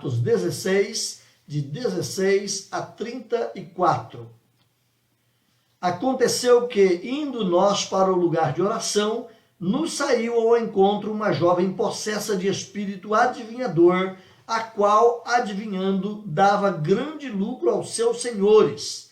Atos 16, de 16 a 34. Aconteceu que, indo nós para o lugar de oração, nos saiu ao encontro uma jovem possessa de espírito adivinhador, a qual, adivinhando, dava grande lucro aos seus senhores.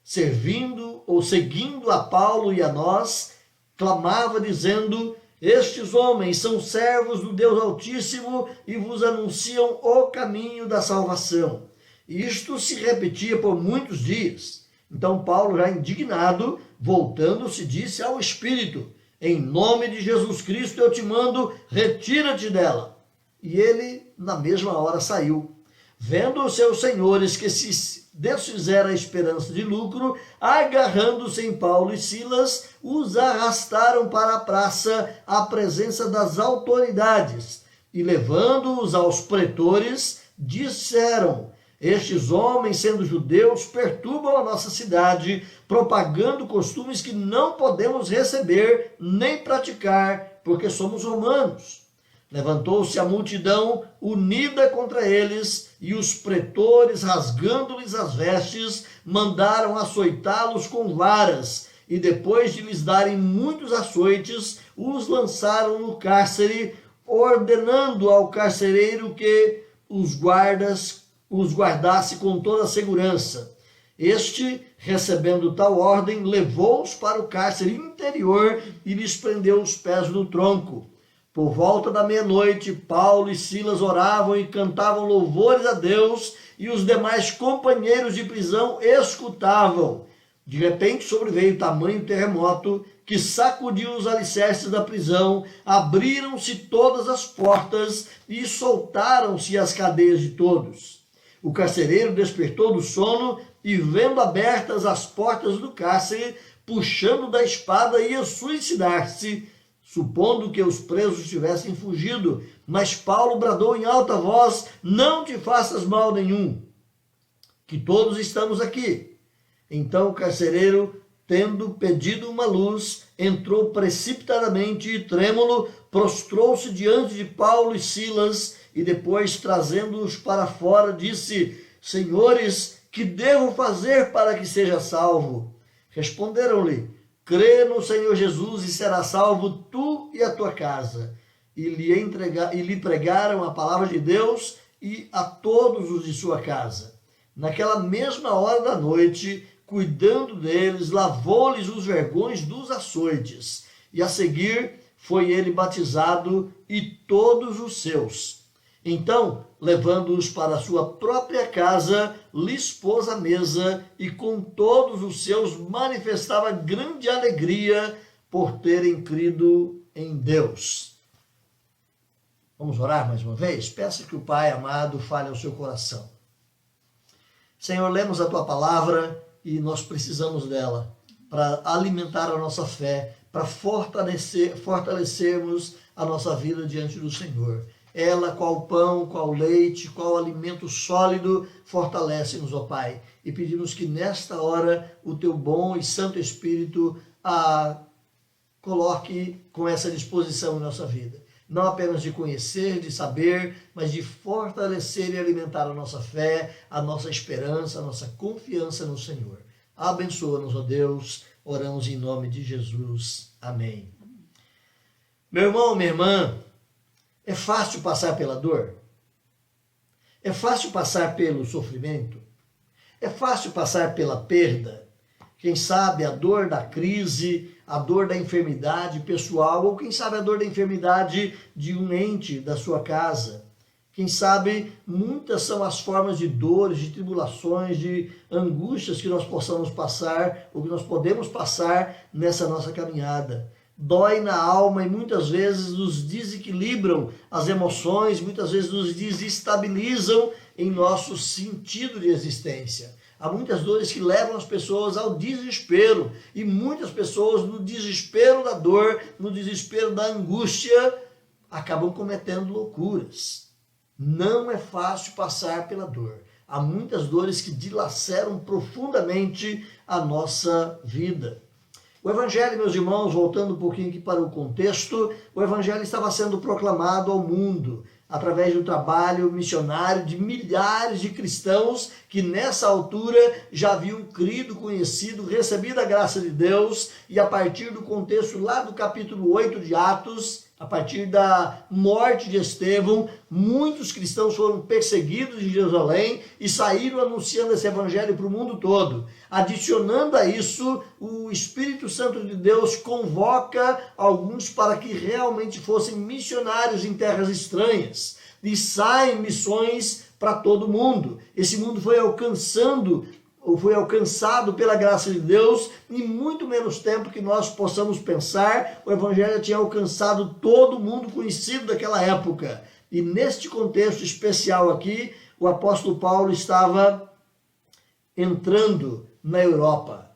Servindo ou seguindo a Paulo e a nós, clamava dizendo: estes homens são servos do Deus Altíssimo e vos anunciam o caminho da salvação. E isto se repetia por muitos dias. Então Paulo, já indignado, voltando-se, disse ao Espírito: em nome de Jesus Cristo eu te mando, retira-te dela. E ele, na mesma hora, saiu. Vendo os seus senhores que se desfizera a esperança de lucro, agarrando-se em Paulo e Silas, os arrastaram para a praça à presença das autoridades. E levando-os aos pretores, disseram: estes homens, sendo judeus, perturbam a nossa cidade, propagando costumes que não podemos receber nem praticar, porque somos romanos. Levantou-se a multidão unida contra eles, e os pretores, rasgando-lhes as vestes, mandaram açoitá-los com varas, e depois de lhes darem muitos açoites, os lançaram no cárcere, ordenando ao carcereiro que os guardasse com toda a segurança. Este, recebendo tal ordem, levou-os para o cárcere interior e lhes prendeu os pés no tronco. Por volta da meia-noite, Paulo e Silas oravam e cantavam louvores a Deus, e os demais companheiros de prisão escutavam. De repente sobreveio tamanho terremoto que sacudiu os alicerces da prisão, abriram-se todas as portas e soltaram-se as cadeias de todos. O carcereiro despertou do sono e, vendo abertas as portas do cárcere, puxando da espada, ia suicidar-se, supondo que os presos tivessem fugido. Mas Paulo bradou em alta voz: não te faças mal nenhum, que todos estamos aqui. Então o carcereiro, tendo pedido uma luz, entrou precipitadamente e, trêmulo, prostrou-se diante de Paulo e Silas, e depois, trazendo-os para fora, disse: senhores, que devo fazer para que seja salvo? Responderam-lhe: crê no Senhor Jesus e será salvo tu e a tua casa. E lhe pregaram a palavra de Deus e a todos os de sua casa. Naquela mesma hora da noite, cuidando deles, lavou-lhes os vergões dos açoites. E a seguir foi ele batizado e todos os seus. Então, levando-os para a sua própria casa, lhes pôs a mesa, e com todos os seus manifestava grande alegria por terem crido em Deus. Vamos orar mais uma vez? Peça que o Pai amado fale ao seu coração. Senhor, lemos a tua palavra e nós precisamos dela para alimentar a nossa fé, para fortalecermos a nossa vida diante do Senhor. Ela, qual pão, qual leite, qual alimento sólido, fortalece-nos, ó Pai. E pedimos que nesta hora o teu bom e santo Espírito a coloque com essa disposição em nossa vida. Não apenas de conhecer, de saber, mas de fortalecer e alimentar a nossa fé, a nossa esperança, a nossa confiança no Senhor. Abençoa-nos, ó Deus. Oramos em nome de Jesus. Amém. Meu irmão, minha irmã, é fácil passar pela dor? É fácil passar pelo sofrimento? É fácil passar pela perda? Quem sabe a dor da crise, a dor da enfermidade pessoal, ou quem sabe a dor da enfermidade de um ente da sua casa. Quem sabe muitas são as formas de dores, de tribulações, de angústias que nós possamos passar, ou que nós podemos passar nessa nossa caminhada. Dói na alma e muitas vezes nos desequilibram as emoções, muitas vezes nos desestabilizam em nosso sentido de existência. Há muitas dores que levam as pessoas ao desespero, e muitas pessoas, no desespero da dor, no desespero da angústia, acabam cometendo loucuras. Não é fácil passar pela dor. Há muitas dores que dilaceram profundamente a nossa vida. O Evangelho, meus irmãos, voltando um pouquinho aqui para o contexto, o Evangelho estava sendo proclamado ao mundo. através do trabalho missionário de milhares de cristãos que nessa altura já haviam crido, conhecido, recebido a graça de Deus, e a partir do contexto lá do capítulo 8 de Atos, a partir da morte de Estevão, muitos cristãos foram perseguidos em Jerusalém e saíram anunciando esse evangelho para o mundo todo. Adicionando a isso, o Espírito Santo de Deus convoca alguns para que realmente fossem missionários em terras estranhas e saem missões para todo mundo. Esse mundo foi alcançado pela graça de Deus em muito menos tempo que nós possamos pensar. O evangelho tinha alcançado todo mundo conhecido daquela época. E neste contexto especial aqui, o apóstolo Paulo estava entrando na Europa.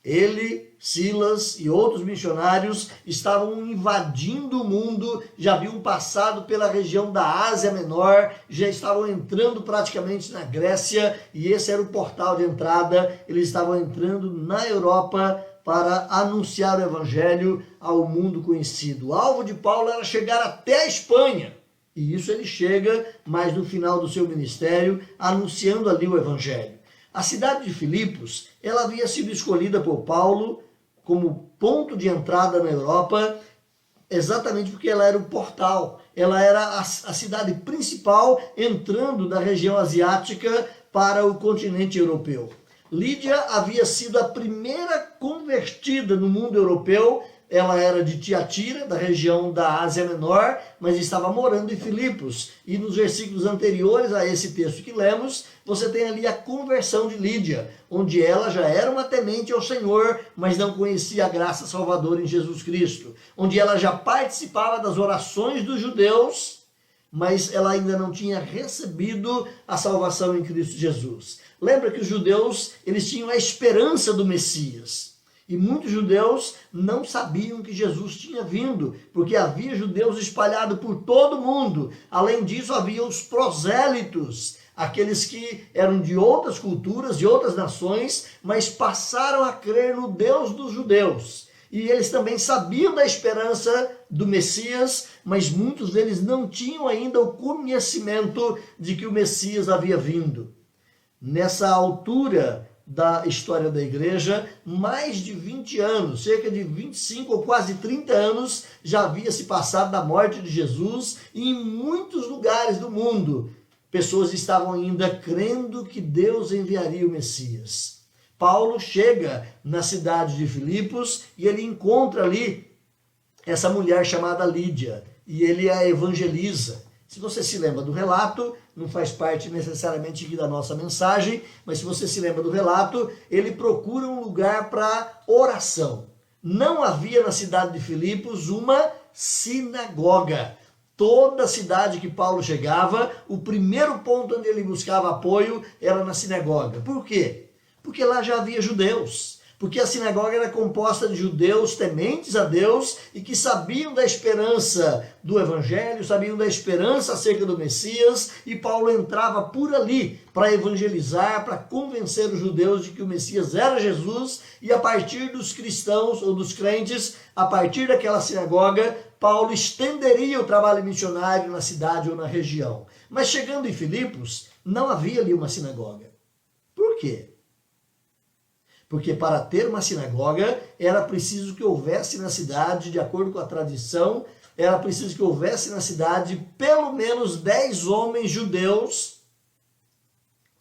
Ele, Silas e outros missionários estavam invadindo o mundo, já haviam passado pela região da Ásia Menor, já estavam entrando praticamente na Grécia, e esse era o portal de entrada. Eles estavam entrando na Europa para anunciar o evangelho ao mundo conhecido. O alvo de Paulo era chegar até a Espanha, e isso ele chega mais no final do seu ministério, anunciando ali o evangelho. A cidade de Filipos, ela havia sido escolhida por Paulo como ponto de entrada na Europa, exatamente porque ela era o portal, ela era a cidade principal entrando da região asiática para o continente europeu. Lídia havia sido a primeira convertida no mundo europeu. Ela era de Tiatira, da região da Ásia Menor, mas estava morando em Filipos. E nos versículos anteriores a esse texto que lemos, você tem ali a conversão de Lídia, onde ela já era uma temente ao Senhor, mas não conhecia a graça salvadora em Jesus Cristo. Onde ela já participava das orações dos judeus, mas ela ainda não tinha recebido a salvação em Cristo Jesus. Lembra que os judeus, eles tinham a esperança do Messias. E muitos judeus não sabiam que Jesus tinha vindo, porque havia judeus espalhados por todo o mundo. Além disso, havia os prosélitos, aqueles que eram de outras culturas, de outras nações, mas passaram a crer no Deus dos judeus. E eles também sabiam da esperança do Messias, mas muitos deles não tinham ainda o conhecimento de que o Messias havia vindo. Nessa altura da história da igreja, mais de 20 anos, cerca de 25 ou quase 30 anos, já havia se passado da morte de Jesus, e em muitos lugares do mundo, pessoas estavam ainda crendo que Deus enviaria o Messias. Paulo chega na cidade de Filipos e ele encontra ali essa mulher chamada Lídia, e ele a evangeliza. Se você se lembra do relato, não faz parte necessariamente aqui da nossa mensagem, mas se você se lembra do relato, ele procura um lugar para oração. Não havia na cidade de Filipos uma sinagoga. Toda cidade que Paulo chegava, o primeiro ponto onde ele buscava apoio era na sinagoga. Por quê? Porque lá já havia judeus. Porque a sinagoga era composta de judeus tementes a Deus e que sabiam da esperança do evangelho, sabiam da esperança acerca do Messias, e Paulo entrava por ali para evangelizar, para convencer os judeus de que o Messias era Jesus, e a partir dos cristãos ou dos crentes, a partir daquela sinagoga, Paulo estenderia o trabalho missionário na cidade ou na região. Mas chegando em Filipos, não havia ali uma sinagoga. Por quê? Porque para ter uma sinagoga, era preciso que houvesse na cidade, de acordo com a tradição, era preciso que houvesse na cidade pelo menos 10 homens judeus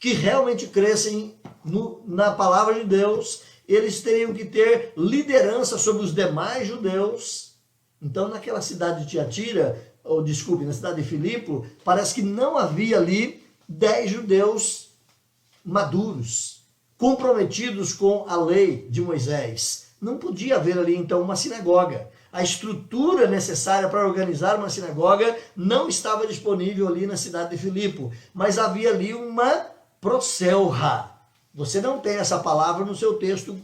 que realmente crescem na palavra de Deus. Eles teriam que ter liderança sobre os demais judeus. Então, naquela cidade de Tiatira, na cidade de Filipe, parece que não havia ali 10 judeus maduros, comprometidos com a lei de Moisés. Não podia haver ali então uma sinagoga. A estrutura necessária para organizar uma sinagoga não estava disponível ali na cidade de Filipe, mas havia ali uma proselra. Você não tem essa palavra no seu texto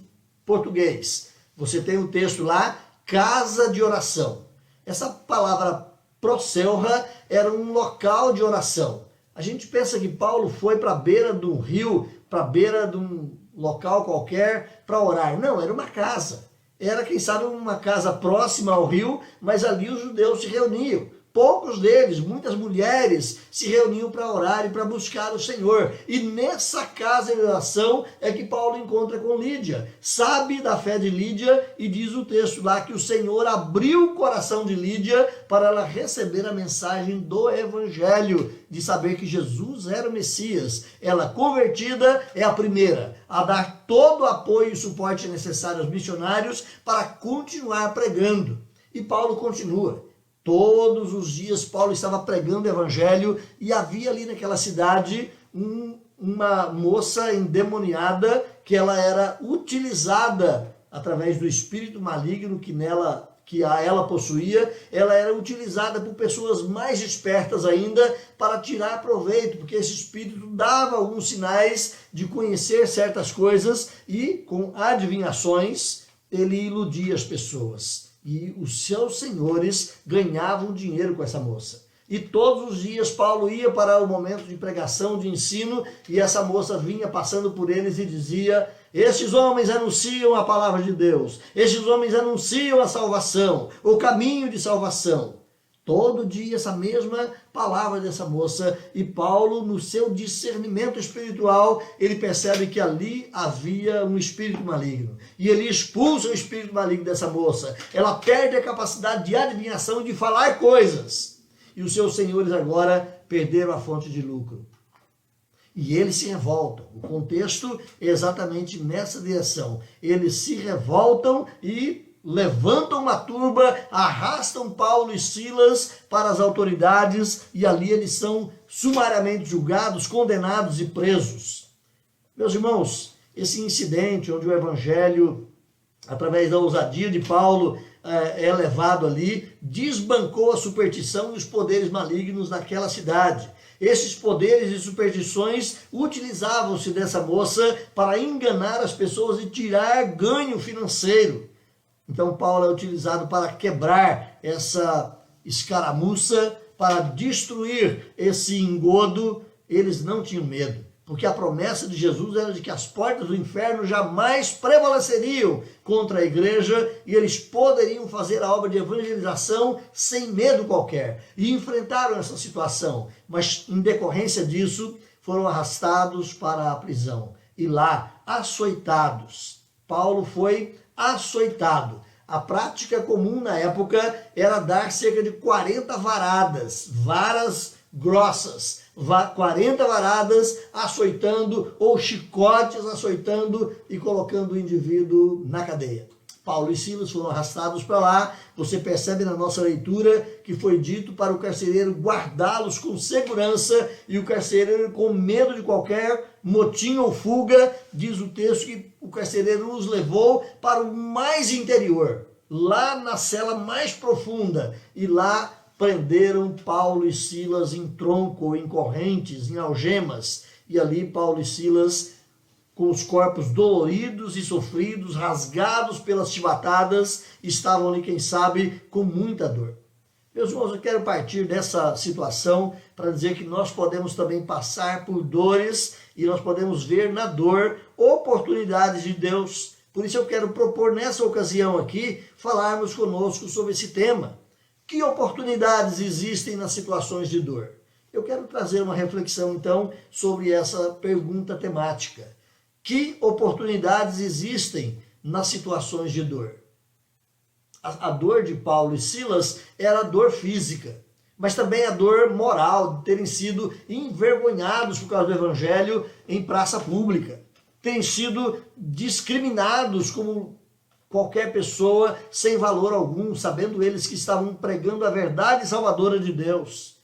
português. Você tem o texto lá, casa de oração. Essa palavra proselra era um local de oração. A gente pensa que Paulo foi para a beira de um rio, para a beira de um local qualquer para orar. Não, era uma casa. Era, quem sabe, uma casa próxima ao rio, mas ali os judeus se reuniam. poucos deles, muitas mulheres, se reuniam para orar e para buscar o Senhor. E nessa casa de oração é que Paulo encontra com Lídia. Sabe da fé de Lídia e diz o texto lá que o Senhor abriu o coração de Lídia para ela receber a mensagem do Evangelho, de saber que Jesus era o Messias. Ela, convertida, é a primeira a dar todo o apoio e suporte necessário aos missionários para continuar pregando. E Paulo continua. Todos os dias Paulo estava pregando o evangelho e havia ali naquela cidade uma moça endemoniada que ela era utilizada através do espírito maligno que ela possuía. Ela era utilizada por pessoas mais espertas ainda para tirar proveito, porque esse espírito dava alguns sinais de conhecer certas coisas e com adivinhações ele iludia as pessoas. E os seus senhores ganhavam dinheiro com essa moça. E todos os dias Paulo ia para o momento de pregação, de ensino, e essa moça vinha passando por eles e dizia: estes homens anunciam a palavra de Deus, estes homens anunciam a salvação, o caminho de salvação. Todo dia essa mesma palavra dessa moça, e Paulo, no seu discernimento espiritual, ele percebe que ali havia um espírito maligno. E ele expulsa o espírito maligno dessa moça. Ela perde a capacidade de adivinhação e de falar coisas. E os seus senhores agora perderam a fonte de lucro. E eles se revoltam. O contexto é exatamente nessa direção. Eles se revoltam e levantam uma turba, arrastam Paulo e Silas para as autoridades e ali eles são sumariamente julgados, condenados e presos. Meus irmãos, esse incidente onde o evangelho, através da ousadia de Paulo, é levado ali, desbancou a superstição e os poderes malignos naquela cidade. Esses poderes e superstições utilizavam-se dessa moça para enganar as pessoas e tirar ganho financeiro. Então Paulo é utilizado para quebrar essa escaramuça, para destruir esse engodo. Eles não tinham medo, porque a promessa de Jesus era de que as portas do inferno jamais prevaleceriam contra a igreja e eles poderiam fazer a obra de evangelização sem medo qualquer. E enfrentaram essa situação, mas em decorrência disso foram arrastados para a prisão e lá açoitados. Paulo foi açoitado. A prática comum na época era dar cerca de 40 varadas, varas grossas, 40 varadas açoitando, ou chicotes açoitando e colocando o indivíduo na cadeia. Paulo e Silas foram arrastados para lá. Você percebe na nossa leitura que foi dito para o carcereiro guardá-los com segurança, e o carcereiro, com medo de qualquer motim ou fuga, diz o texto que o carcereiro os levou para o mais interior, lá na cela mais profunda, e lá prenderam Paulo e Silas em tronco, em correntes, em algemas, e ali Paulo e Silas, com os corpos doloridos e sofridos, rasgados pelas chibatadas, estavam ali, quem sabe, com muita dor. Meus irmãos, eu quero partir dessa situação para dizer que nós podemos também passar por dores e nós podemos ver na dor oportunidades de Deus. Por isso eu quero propor nessa ocasião aqui, falarmos conosco sobre esse tema. Que oportunidades existem nas situações de dor? Eu quero trazer uma reflexão então sobre essa pergunta temática. Que oportunidades existem nas situações de dor? A dor de Paulo e Silas era a dor física, mas também a dor moral de terem sido envergonhados por causa do evangelho em praça pública, terem sido discriminados como qualquer pessoa sem valor algum, sabendo eles que estavam pregando a verdade salvadora de Deus.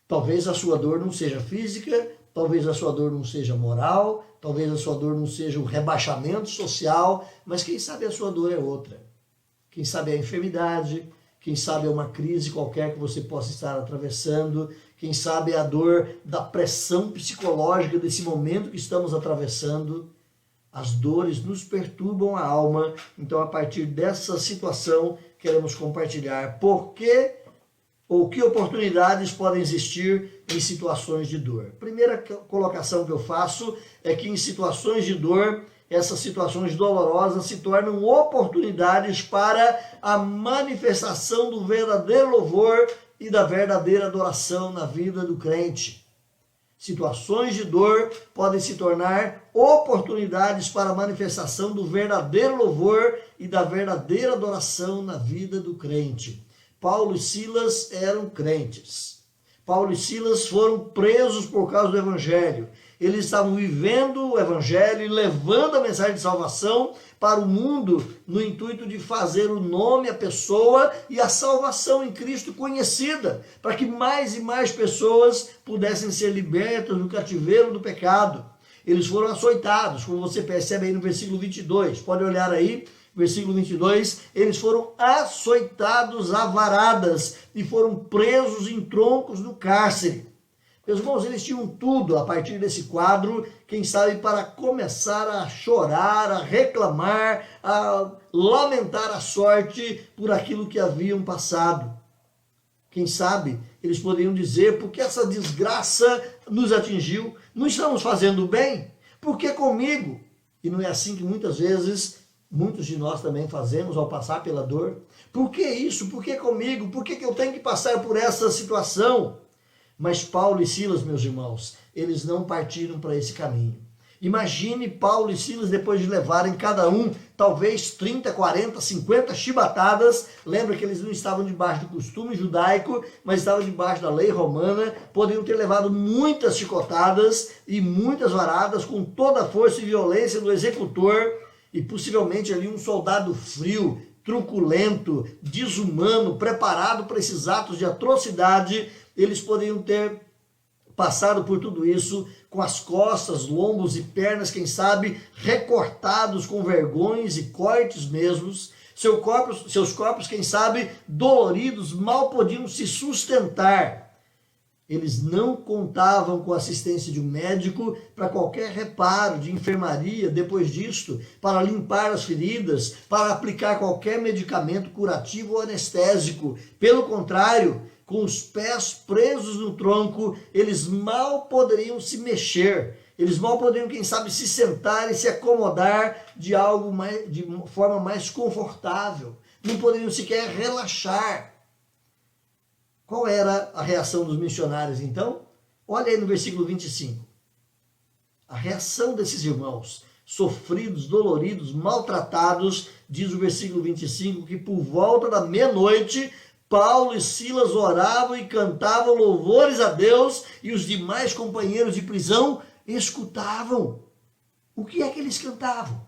Talvez a sua dor não seja física, talvez a sua dor não seja moral, talvez a sua dor não seja um rebaixamento social, mas quem sabe a sua dor é outra. Quem sabe é a enfermidade, quem sabe é uma crise qualquer que você possa estar atravessando, quem sabe é a dor da pressão psicológica desse momento que estamos atravessando. As dores nos perturbam a alma, então a partir dessa situação queremos compartilhar por que ou que oportunidades podem existir em situações de dor. Primeira colocação que eu faço é que em situações de dor, essas situações dolorosas se tornam oportunidades para a manifestação do verdadeiro louvor e da verdadeira adoração na vida do crente. Situações de dor podem se tornar oportunidades para a manifestação do verdadeiro louvor e da verdadeira adoração na vida do crente. Paulo e Silas eram crentes. Paulo e Silas foram presos por causa do evangelho. Eles estavam vivendo o evangelho e levando a mensagem de salvação para o mundo no intuito de fazer o nome, a pessoa e a salvação em Cristo conhecida, para que mais e mais pessoas pudessem ser libertas do cativeiro do pecado. Eles foram açoitados, como você percebe aí no versículo 22. Pode olhar aí, versículo 22. Eles foram açoitados a varadas e foram presos em troncos no cárcere. Meus irmãos, eles tinham tudo a partir desse quadro, quem sabe, para começar a chorar, a reclamar, a lamentar a sorte por aquilo que haviam passado. Quem sabe, eles poderiam dizer, por que essa desgraça nos atingiu? Não estamos fazendo bem? Por que comigo? E não é assim que muitas vezes, muitos de nós também fazemos ao passar pela dor. Por que isso? Por que comigo? Por que eu tenho que passar por essa situação? Mas Paulo e Silas, meus irmãos, eles não partiram para esse caminho. Imagine Paulo e Silas depois de levarem cada um, talvez 30, 40, 50 chibatadas. Lembra que eles não estavam debaixo do costume judaico, mas estavam debaixo da lei romana. Poderiam ter levado muitas chicotadas e muitas varadas com toda a força e violência do executor. E possivelmente ali um soldado frio, truculento, desumano, preparado para esses atos de atrocidade. Eles poderiam ter passado por tudo isso com as costas, lombos e pernas, quem sabe, recortados com vergões e cortes mesmos. Seus corpos, quem sabe, doloridos, mal podiam se sustentar. Eles não contavam com a assistência de um médico para qualquer reparo de enfermaria depois disto, para limpar as feridas, para aplicar qualquer medicamento curativo ou anestésico. Pelo contrário, com os pés presos no tronco, eles mal poderiam se mexer, eles mal poderiam, quem sabe, se sentar e se acomodar de forma mais confortável, não poderiam sequer relaxar. Qual era a reação dos missionários, então? Olha aí no versículo 25. A reação desses irmãos, sofridos, doloridos, maltratados, diz o versículo 25, que por volta da meia-noite, Paulo e Silas oravam e cantavam louvores a Deus e os demais companheiros de prisão escutavam. O que é que eles cantavam?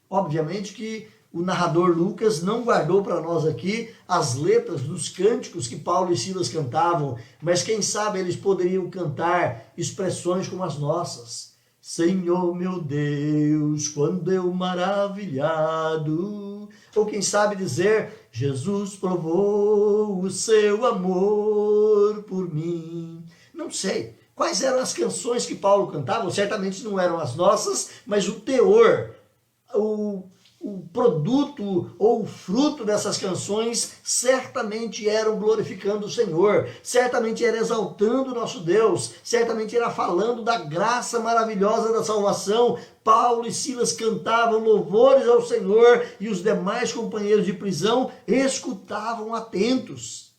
Obviamente que o narrador Lucas não guardou para nós aqui as letras dos cânticos que Paulo e Silas cantavam, mas quem sabe eles poderiam cantar expressões como as nossas. Senhor meu Deus, quando eu maravilhado. Ou quem sabe dizer, Jesus provou o seu amor por mim. Não sei quais eram as canções que Paulo cantava, certamente não eram as nossas, mas o teor, o produto ou o fruto dessas canções certamente eram glorificando o Senhor, certamente era exaltando o nosso Deus, certamente era falando da graça maravilhosa da salvação. Paulo e Silas cantavam louvores ao Senhor e os demais companheiros de prisão escutavam atentos.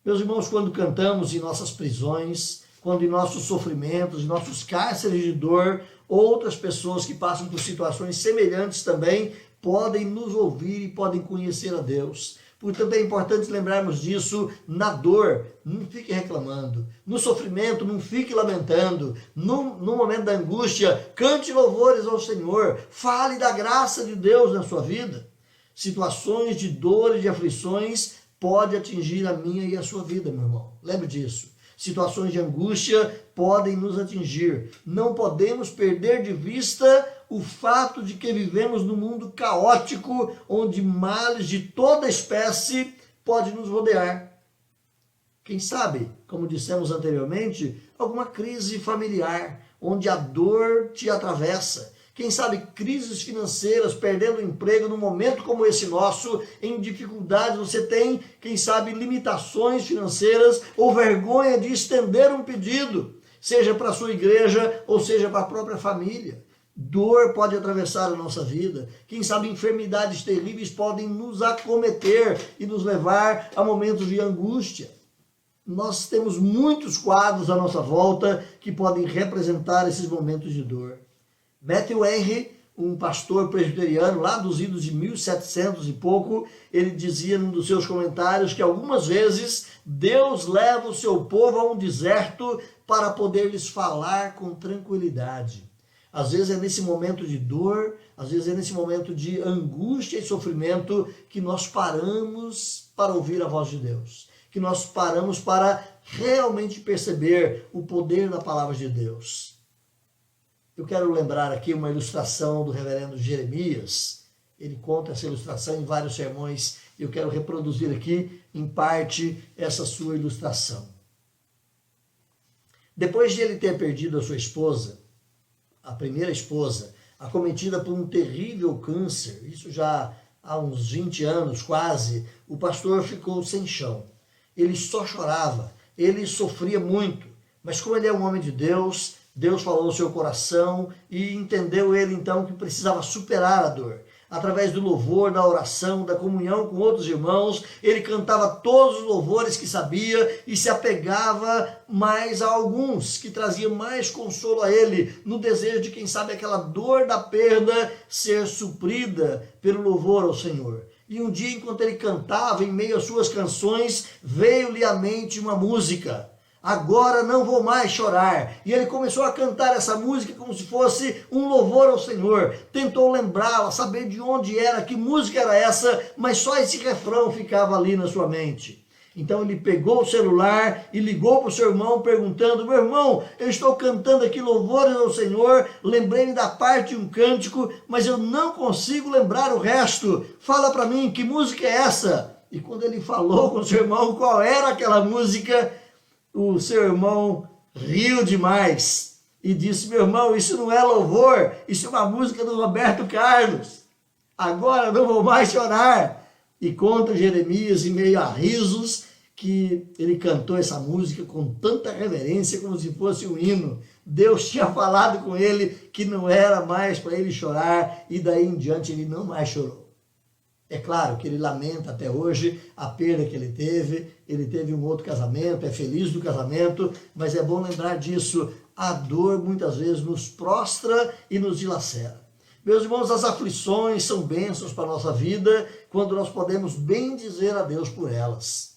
Meus irmãos, quando cantamos em nossas prisões, quando em nossos sofrimentos, em nossos cárceres de dor, outras pessoas que passam por situações semelhantes também podem nos ouvir e podem conhecer a Deus. Portanto, é importante lembrarmos disso. Na dor, não fique reclamando. No sofrimento, não fique lamentando. No momento da angústia, cante louvores ao Senhor. Fale da graça de Deus na sua vida. Situações de dor e de aflições podem atingir a minha e a sua vida, meu irmão. Lembre disso. Situações de angústia podem nos atingir. Não podemos perder de vista o fato de que vivemos num mundo caótico, onde males de toda espécie podem nos rodear. Quem sabe, como dissemos anteriormente, alguma crise familiar, onde a dor te atravessa. Quem sabe crises financeiras, perdendo o emprego num momento como esse nosso, em dificuldades, você tem, quem sabe, limitações financeiras ou vergonha de estender um pedido, seja para a sua igreja ou seja para a própria família. Dor pode atravessar a nossa vida. Quem sabe enfermidades terríveis podem nos acometer e nos levar a momentos de angústia. Nós temos muitos quadros à nossa volta que podem representar esses momentos de dor. Matthew Henry, um pastor presbiteriano lá dos idos de 1700 e pouco, ele dizia num dos seus comentários que algumas vezes Deus leva o seu povo a um deserto para poder lhes falar com tranquilidade. Às vezes é nesse momento de dor, às vezes é nesse momento de angústia e sofrimento que nós paramos para ouvir a voz de Deus, que nós paramos para realmente perceber o poder da palavra de Deus. Eu quero lembrar aqui uma ilustração do reverendo Jeremias. Ele conta essa ilustração em vários sermões e eu quero reproduzir aqui, em parte, essa sua ilustração. Depois de ele ter perdido a sua esposa, a primeira esposa, acometida por um terrível câncer, isso já há uns 20 anos quase, o pastor ficou sem chão. Ele só chorava, ele sofria muito, mas como ele é um homem de Deus, Deus falou ao seu coração e entendeu ele então que precisava superar a dor. Através do louvor, da oração, da comunhão com outros irmãos, ele cantava todos os louvores que sabia e se apegava mais a alguns que traziam mais consolo a ele, no desejo de, quem sabe, aquela dor da perda ser suprida pelo louvor ao Senhor. E um dia, enquanto ele cantava, em meio às suas canções, veio-lhe à mente uma música. Agora não vou mais chorar. E ele começou a cantar essa música como se fosse um louvor ao Senhor. Tentou lembrá-la, saber de onde era, que música era essa, mas só esse refrão ficava ali na sua mente. Então ele pegou o celular e ligou para o seu irmão perguntando: meu irmão, eu estou cantando aqui louvores ao Senhor, lembrei-me da parte de um cântico, mas eu não consigo lembrar o resto. Fala para mim, que música é essa? E quando ele falou com o seu irmão qual era aquela música, o seu irmão riu demais e disse: meu irmão, isso não é louvor, isso é uma música do Roberto Carlos. Agora não vou mais chorar. E conta Jeremias, em meio a risos, que ele cantou essa música com tanta reverência como se fosse um hino. Deus tinha falado com ele que não era mais para ele chorar e daí em diante ele não mais chorou. É claro que ele lamenta até hoje a perda que ele teve um outro casamento, é feliz do casamento, mas é bom lembrar disso, a dor muitas vezes nos prostra e nos dilacera. Meus irmãos, as aflições são bênçãos para a nossa vida, quando nós podemos bem dizer a Deus por elas.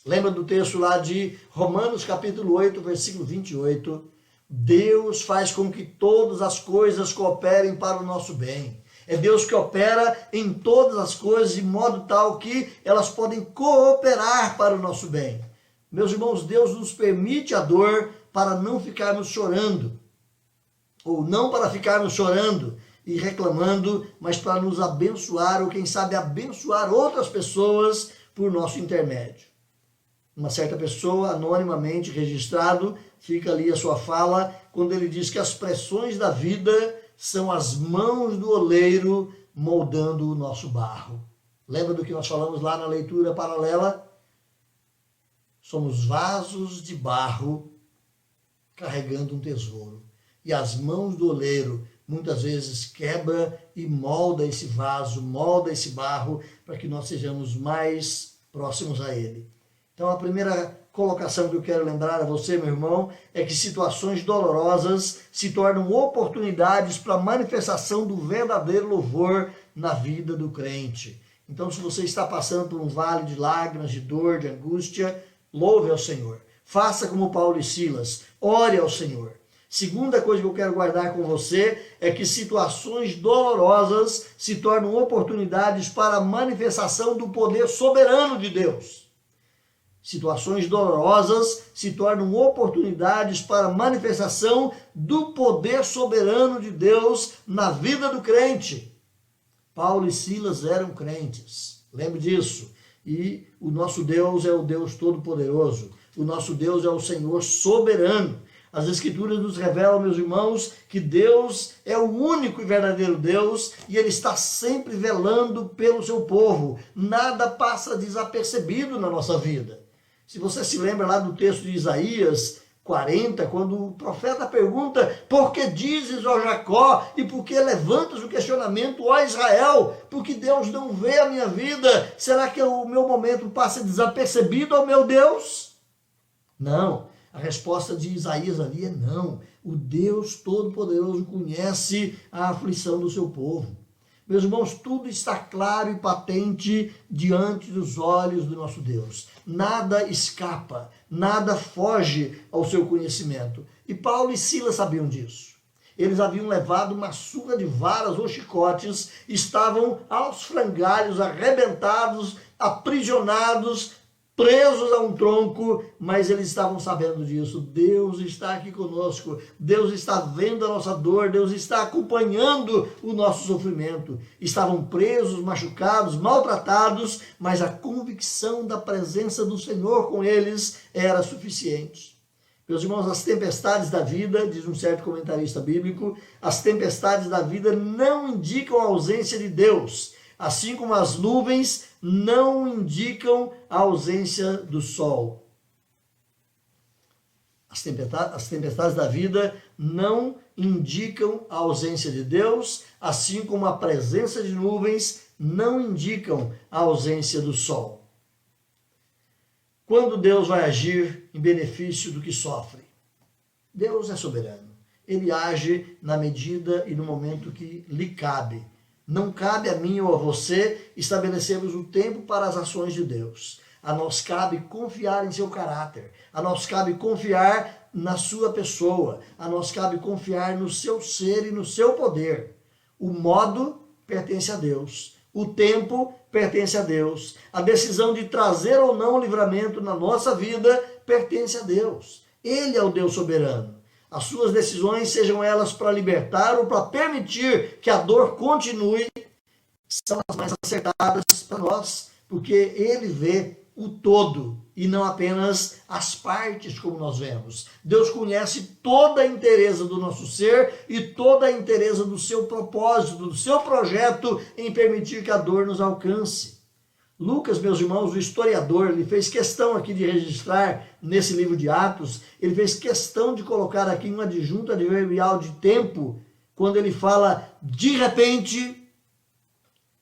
Lembra do texto lá de Romanos capítulo 8, versículo 28? Deus faz com que todas as coisas cooperem para o nosso bem. É Deus que opera em todas as coisas de modo tal que elas podem cooperar para o nosso bem. Meus irmãos, Deus nos permite a dor para não ficarmos chorando, ou não para ficarmos chorando e reclamando, mas para nos abençoar, ou quem sabe abençoar outras pessoas por nosso intermédio. Uma certa pessoa, anonimamente registrado, fica ali a sua fala, quando ele diz que as pressões da vida são as mãos do oleiro moldando o nosso barro. Lembra do que nós falamos lá na leitura paralela? Somos vasos de barro carregando um tesouro. E as mãos do oleiro muitas vezes quebra e molda esse vaso, molda esse barro para que nós sejamos mais próximos a ele. Então a primeira colocação que eu quero lembrar a você, meu irmão, é que situações dolorosas se tornam oportunidades para a manifestação do verdadeiro louvor na vida do crente. Então, se você está passando por um vale de lágrimas, de dor, de angústia, louve ao Senhor. Faça como Paulo e Silas, ore ao Senhor. Segunda coisa que eu quero guardar com você é que situações dolorosas se tornam oportunidades para a manifestação do poder soberano de Deus. Situações dolorosas se tornam oportunidades para a manifestação do poder soberano de Deus na vida do crente. Paulo e Silas eram crentes, lembre disso. E o nosso Deus é o Deus Todo-Poderoso. O nosso Deus é o Senhor soberano. As Escrituras nos revelam, meus irmãos, que Deus é o único e verdadeiro Deus e Ele está sempre velando pelo seu povo. Nada passa desapercebido na nossa vida. Se você se lembra lá do texto de Isaías, 40, quando o profeta pergunta: por que dizes, ó Jacó, e por que levantas o questionamento, ó Israel? Porque Deus não vê a minha vida? Será que o meu momento passa desapercebido ao meu Deus? Não. A resposta de Isaías ali é não. O Deus Todo-Poderoso conhece a aflição do seu povo. Meus irmãos, tudo está claro e patente diante dos olhos do nosso Deus. Nada escapa, nada foge ao seu conhecimento. E Paulo e Silas sabiam disso. Eles haviam levado uma surra de varas ou chicotes, estavam aos frangalhos, arrebentados, aprisionados, presos a um tronco, mas eles estavam sabendo disso. Deus está aqui conosco, Deus está vendo a nossa dor, Deus está acompanhando o nosso sofrimento. Estavam presos, machucados, maltratados, mas a convicção da presença do Senhor com eles era suficiente. Meus irmãos, as tempestades da vida, diz um certo comentarista bíblico, as tempestades da vida não indicam a ausência de Deus, assim como as nuvens não indicam a ausência do sol. As tempestades da vida não indicam a ausência de Deus, assim como a presença de nuvens não indicam a ausência do sol. Quando Deus vai agir em benefício do que sofre? Deus é soberano. Ele age na medida e no momento que lhe cabe. Não cabe a mim ou a você estabelecermos o tempo para as ações de Deus. A nós cabe confiar em seu caráter. A nós cabe confiar na sua pessoa. A nós cabe confiar no seu ser e no seu poder. O modo pertence a Deus. O tempo pertence a Deus. A decisão de trazer ou não o livramento na nossa vida pertence a Deus. Ele é o Deus soberano. As suas decisões, sejam elas para libertar ou para permitir que a dor continue, são as mais acertadas para nós, porque Ele vê o todo e não apenas as partes como nós vemos. Deus conhece toda a inteireza do nosso ser e toda a inteireza do seu propósito, do seu projeto em permitir que a dor nos alcance. Lucas, meus irmãos, o historiador, ele fez questão aqui de registrar nesse livro de Atos, ele fez questão de colocar aqui uma adjunta adverbial de tempo, quando ele fala de repente,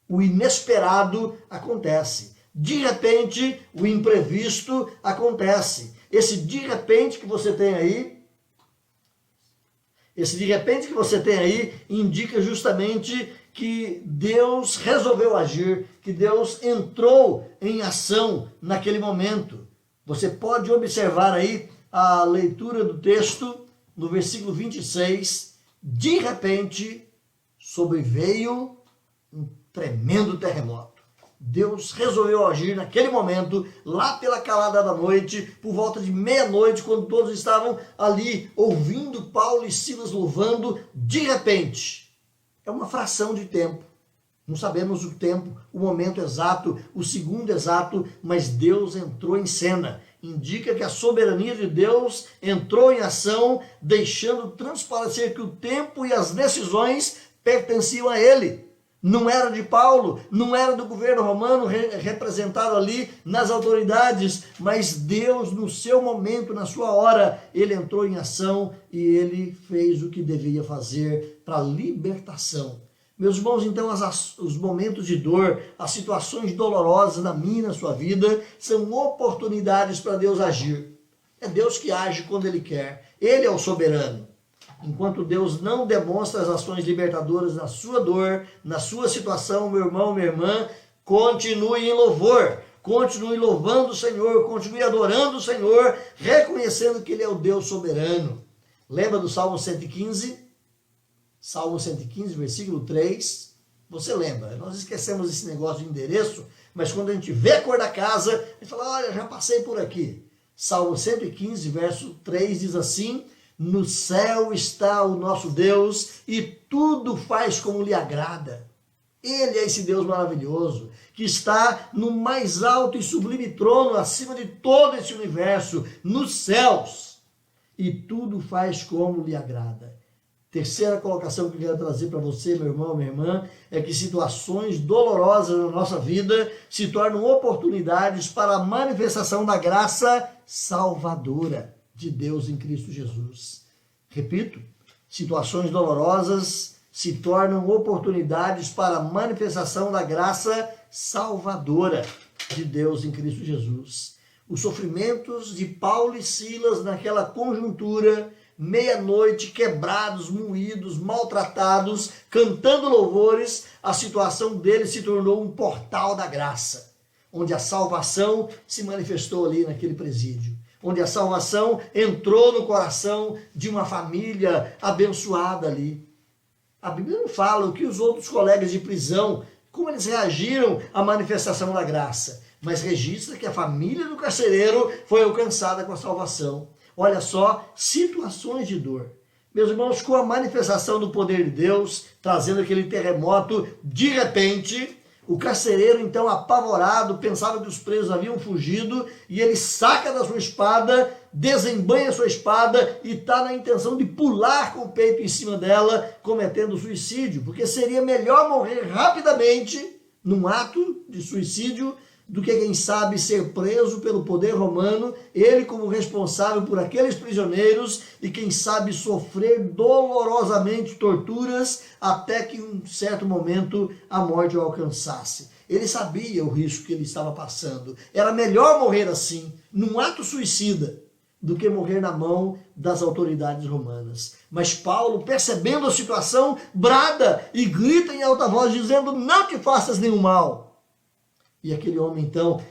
o inesperado acontece. De repente, o imprevisto acontece. Esse de repente que você tem aí, indica justamente que Deus resolveu agir, que Deus entrou em ação naquele momento. Você pode observar aí a leitura do texto no versículo 26. De repente, sobreveio um tremendo terremoto. Deus resolveu agir naquele momento, lá pela calada da noite, por volta de meia-noite, quando todos estavam ali ouvindo Paulo e Silas louvando. De repente, é uma fração de tempo. Não sabemos o tempo, o momento exato, o segundo exato, mas Deus entrou em cena. Indica que a soberania de Deus entrou em ação, deixando transparecer que o tempo e as decisões pertenciam a Ele. Não era de Paulo, não era do governo romano representado ali nas autoridades, mas Deus, no seu momento, na sua hora, Ele entrou em ação e Ele fez o que devia fazer para a libertação. Meus irmãos, então, os momentos de dor, as situações dolorosas na minha e na sua vida, são oportunidades para Deus agir. É Deus que age quando Ele quer. Ele é o soberano. Enquanto Deus não demonstra as ações libertadoras na sua dor, na sua situação, meu irmão, minha irmã, continue em louvor, continue louvando o Senhor, continue adorando o Senhor, reconhecendo que Ele é o Deus soberano. Lembra do Salmo 115? Salmo 115, versículo 3. Você lembra? Nós esquecemos esse negócio de endereço, mas quando a gente vê a cor da casa, a gente fala: olha, já passei por aqui. Salmo 115, verso 3 diz assim: no céu está o nosso Deus e tudo faz como lhe agrada. Ele é esse Deus maravilhoso que está no mais alto e sublime trono acima de todo esse universo, nos céus, e tudo faz como lhe agrada. Terceira colocação que eu quero trazer para você, meu irmão, minha irmã, é que situações dolorosas na nossa vida se tornam oportunidades para a manifestação da graça salvadora. de Deus em Cristo Jesus. Repito, situações dolorosas se tornam oportunidades para a manifestação da graça salvadora de Deus em Cristo Jesus. Os sofrimentos de Paulo e Silas naquela conjuntura, meia-noite, quebrados, moídos, maltratados, cantando louvores, a situação deles se tornou um portal da graça, onde a salvação se manifestou ali naquele presídio, onde a salvação entrou no coração de uma família abençoada ali. A Bíblia não fala o que os outros colegas de prisão, como eles reagiram à manifestação da graça, mas registra que a família do carcereiro foi alcançada com a salvação. Olha só, situações de dor. Meus irmãos, com a manifestação do poder de Deus, trazendo aquele terremoto, de repente, o carcereiro, então, apavorado, pensava que os presos haviam fugido, e ele saca da sua espada, desembanha sua espada e está na intenção de pular com o peito em cima dela, cometendo suicídio, porque seria melhor morrer rapidamente num ato de suicídio do que, quem sabe, ser preso pelo poder romano, ele como responsável por aqueles prisioneiros e, quem sabe, sofrer dolorosamente torturas até que, em um certo momento, a morte o alcançasse. Ele sabia o risco que ele estava passando. Era melhor morrer assim, num ato suicida, do que morrer na mão das autoridades romanas. Mas Paulo, percebendo a situação, brada e grita em alta voz, dizendo: não te faças nenhum mal. E aquele homem, então,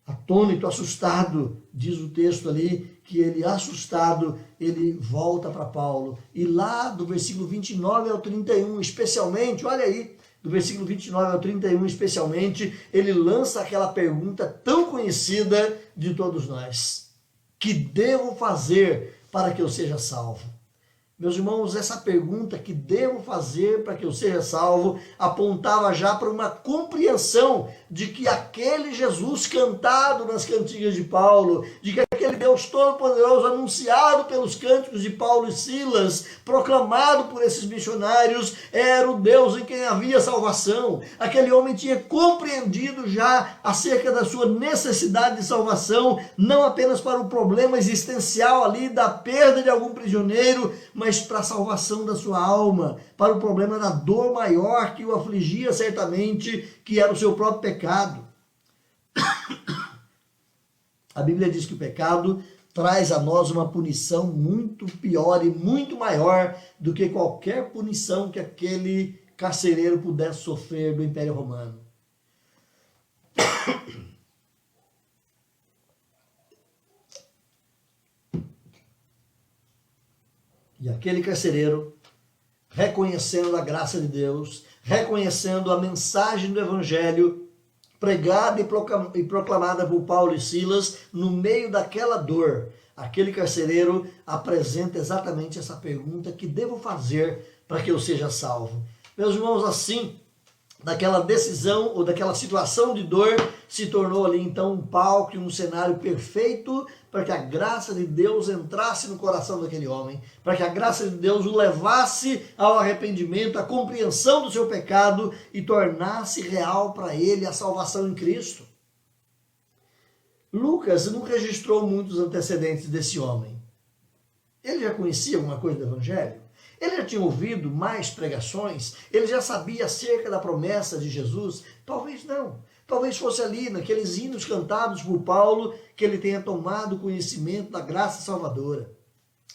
atônito, assustado, diz o texto ali, que ele, assustado, ele volta para Paulo. E lá do versículo 29 ao 31, especialmente, olha aí, do versículo 29 ao 31, especialmente, ele lança aquela pergunta tão conhecida de todos nós: que devo fazer para que eu seja salvo? Meus irmãos, essa pergunta, que devo fazer para que eu seja salvo, apontava já para uma compreensão de que aquele Jesus cantado nas cantigas de Paulo, de que aquele Deus Todo-Poderoso anunciado pelos cânticos de Paulo e Silas, proclamado por esses missionários, era o Deus em quem havia salvação. Aquele homem tinha compreendido já acerca da sua necessidade de salvação, não apenas para o problema existencial ali da perda de algum prisioneiro, mas para a salvação da sua alma, para o problema da dor maior que o afligia certamente, que era o seu próprio pecado. A Bíblia diz que o pecado traz a nós uma punição muito pior e muito maior do que qualquer punição que aquele carcereiro pudesse sofrer do Império Romano. E aquele carcereiro, reconhecendo a graça de Deus, reconhecendo a mensagem do Evangelho, pregada e proclamada por Paulo e Silas, no meio daquela dor, aquele carcereiro apresenta exatamente essa pergunta: que devo fazer para que eu seja salvo? Meus irmãos, assim, daquela decisão ou daquela situação de dor, se tornou ali então um palco e um cenário perfeito para que a graça de Deus entrasse no coração daquele homem, para que a graça de Deus o levasse ao arrependimento, à compreensão do seu pecado e tornasse real para ele a salvação em Cristo. Lucas não registrou muitos antecedentes desse homem. Ele já conhecia alguma coisa do Evangelho? Ele já tinha ouvido mais pregações? Ele já sabia acerca da promessa de Jesus? Talvez não. Talvez fosse ali, naqueles hinos cantados por Paulo, que ele tenha tomado conhecimento da graça salvadora.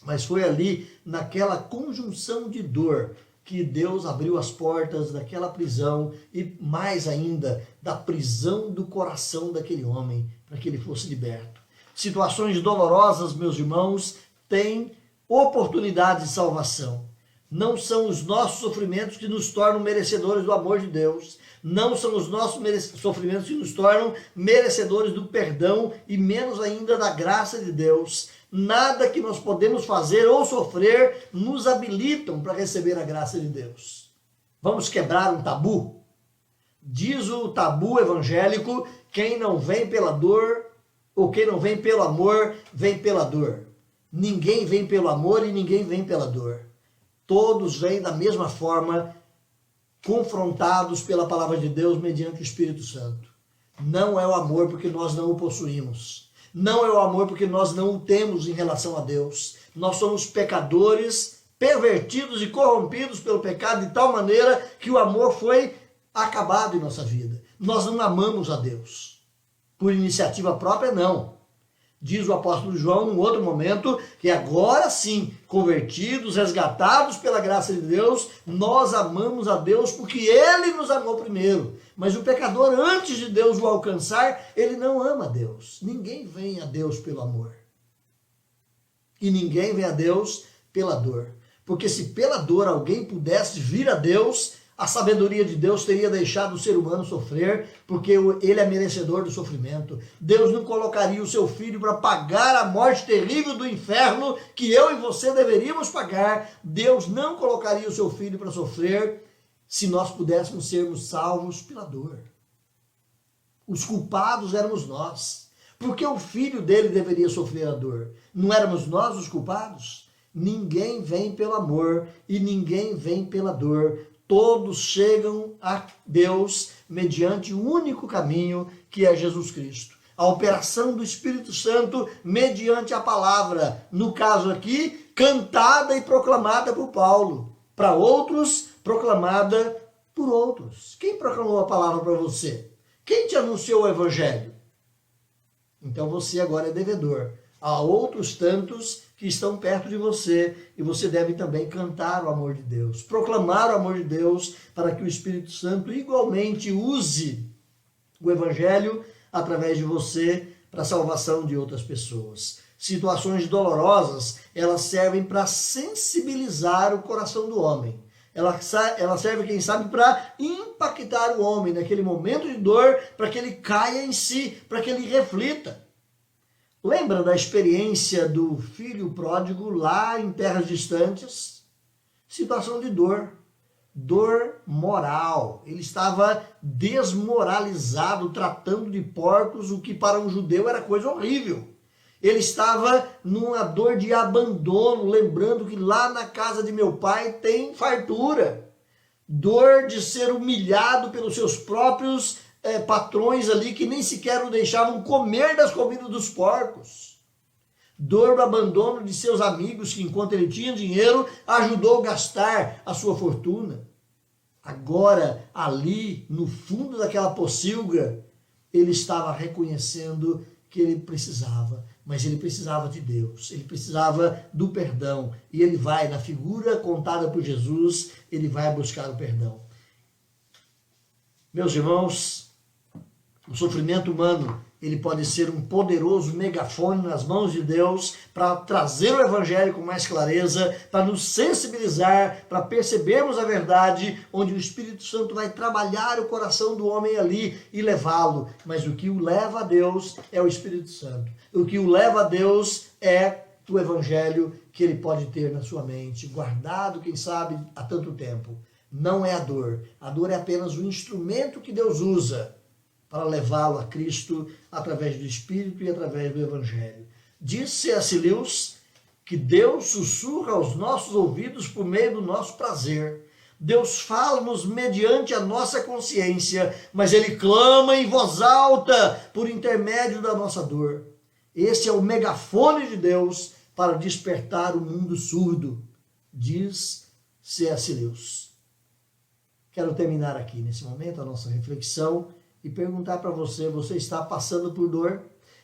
Mas foi ali, naquela conjunção de dor, que Deus abriu as portas daquela prisão e, mais ainda, da prisão do coração daquele homem, para que ele fosse liberto. Situações dolorosas, meus irmãos, têm oportunidades de salvação. Não são os nossos sofrimentos que nos tornam merecedores do amor de Deus. Não são os nossos sofrimentos que nos tornam merecedores do perdão e menos ainda da graça de Deus. Nada que nós podemos fazer ou sofrer nos habilitam para receber a graça de Deus. Vamos quebrar um tabu? Diz o tabu evangélico: quem não vem pela dor ou quem não vem pelo amor, vem pela dor. Ninguém vem pelo amor e ninguém vem pela dor. Todos vêm da mesma forma, confrontados pela palavra de Deus mediante o Espírito Santo. Não é o amor porque nós não o possuímos. Não é o amor porque nós não o temos em relação a Deus. Nós somos pecadores, pervertidos e corrompidos pelo pecado de tal maneira que o amor foi acabado em nossa vida. Nós não amamos a Deus. Por iniciativa própria, não. Diz o apóstolo João, num outro momento, que agora sim, convertidos, resgatados pela graça de Deus, nós amamos a Deus porque Ele nos amou primeiro. Mas o pecador, antes de Deus o alcançar, ele não ama a Deus. Ninguém vem a Deus pelo amor. E ninguém vem a Deus pela dor. Porque se pela dor alguém pudesse vir a Deus, a sabedoria de Deus teria deixado o ser humano sofrer, porque ele é merecedor do sofrimento. Deus não colocaria o seu filho para pagar a morte terrível do inferno que eu e você deveríamos pagar. Deus não colocaria o seu filho para sofrer se nós pudéssemos sermos salvos pela dor. Os culpados éramos nós. Porque o filho dele deveria sofrer a dor. Não éramos nós os culpados? Ninguém vem pelo amor e ninguém vem pela dor. Todos chegam a Deus mediante o único caminho, que é Jesus Cristo. A operação do Espírito Santo mediante a palavra, no caso aqui, cantada e proclamada por Paulo. Para outros, proclamada por outros. Quem proclamou a palavra para você? Quem te anunciou o evangelho? Então você agora é devedor. Há outros tantos que estão perto de você e você deve também cantar o amor de Deus, proclamar o amor de Deus para que o Espírito Santo igualmente use o evangelho através de você para a salvação de outras pessoas. Situações dolorosas, elas servem para sensibilizar o coração do homem. Ela serve, quem sabe, para impactar o homem naquele momento de dor, para que ele caia em si, para que ele reflita. Lembra da experiência do filho pródigo lá em terras distantes? Situação de dor. Dor moral. Ele estava desmoralizado, tratando de porcos, o que para um judeu era coisa horrível. Ele estava numa dor de abandono, lembrando que lá na casa de meu pai tem fartura. Dor de ser humilhado pelos seus próprios patrões ali, que nem sequer o deixavam comer das comidas dos porcos. Dor do abandono de seus amigos, que enquanto ele tinha dinheiro, ajudou a gastar a sua fortuna. Agora, ali, no fundo daquela pocilga, ele estava reconhecendo que ele precisava, mas ele precisava de Deus, ele precisava do perdão, e ele vai, na figura contada por Jesus, ele vai buscar o perdão. Meus irmãos, o sofrimento humano, ele pode ser um poderoso megafone nas mãos de Deus para trazer o evangelho com mais clareza, para nos sensibilizar, para percebermos a verdade, onde o Espírito Santo vai trabalhar o coração do homem ali e levá-lo. Mas o que o leva a Deus é o Espírito Santo. O que o leva a Deus é o evangelho que ele pode ter na sua mente, guardado, quem sabe, há tanto tempo. Não é a dor. A dor é apenas o instrumento que Deus usa para levá-lo a Cristo através do Espírito e através do Evangelho. Diz C.S. Lewis que Deus sussurra aos nossos ouvidos por meio do nosso prazer. Deus fala-nos mediante a nossa consciência, mas Ele clama em voz alta por intermédio da nossa dor. Esse é o megafone de Deus para despertar o mundo surdo, diz C.S. Lewis. Quero terminar aqui nesse momento a nossa reflexão e perguntar para você, você está passando por dor?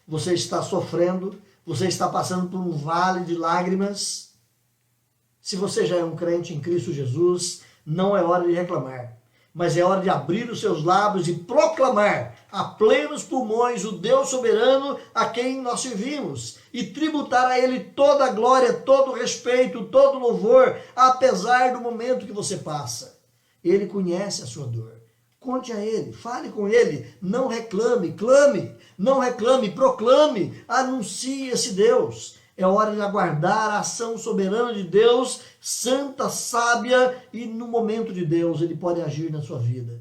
Você está sofrendo? Você está passando por um vale de lágrimas? Se você já é um crente em Cristo Jesus, não é hora de reclamar, mas é hora de abrir os seus lábios e proclamar a plenos pulmões o Deus soberano a quem nós servimos e tributar a Ele toda a glória, todo o respeito, todo o louvor, apesar do momento que você passa. Ele conhece a sua dor. Conte a Ele, fale com Ele, não reclame, clame, não reclame, proclame, anuncie esse Deus. É hora de aguardar a ação soberana de Deus, santa, sábia, e no momento de Deus Ele pode agir na sua vida.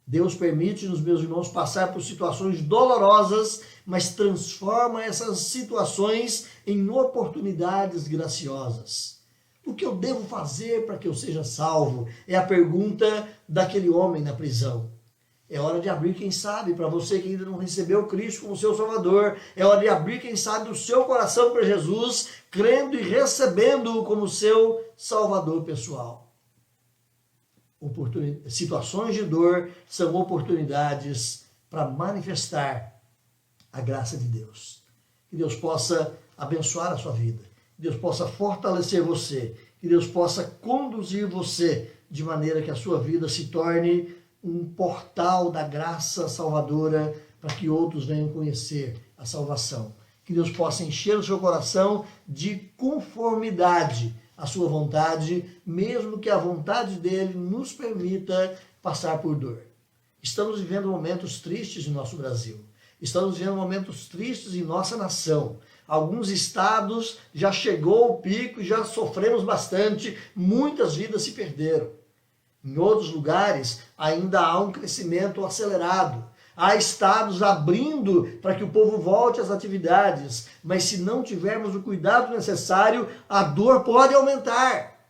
Deus permite-nos, meus irmãos, passar por situações dolorosas, mas transforma essas situações em oportunidades graciosas. O que eu devo fazer para que eu seja salvo? É a pergunta daquele homem na prisão. É hora de abrir, quem sabe, para você que ainda não recebeu Cristo como seu Salvador. É hora de abrir, quem sabe, o seu coração para Jesus, crendo e recebendo-o como seu Salvador pessoal. Situações de dor são oportunidades para manifestar a graça de Deus. Que Deus possa abençoar a sua vida. Que Deus possa fortalecer você. Que Deus possa conduzir você de maneira que a sua vida se torne um portal da graça salvadora para que outros venham conhecer a salvação. Que Deus possa encher o seu coração de conformidade à sua vontade, mesmo que a vontade dele nos permita passar por dor. Estamos vivendo momentos tristes em nosso Brasil. Estamos vivendo momentos tristes em nossa nação. Alguns estados já chegou o pico e já sofremos bastante, muitas vidas se perderam. Em outros lugares, ainda há um crescimento acelerado. Há estados abrindo para que o povo volte às atividades, mas se não tivermos o cuidado necessário, a dor pode aumentar.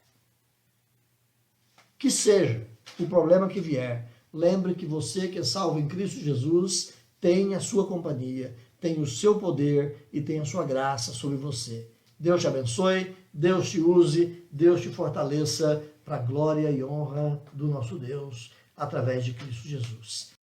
Que seja o problema que vier, lembre que você que é salvo em Cristo Jesus tem a sua companhia, tem o seu poder e tem a sua graça sobre você. Deus te abençoe, Deus te use, Deus te fortaleça para a glória e honra do nosso Deus, através de Cristo Jesus.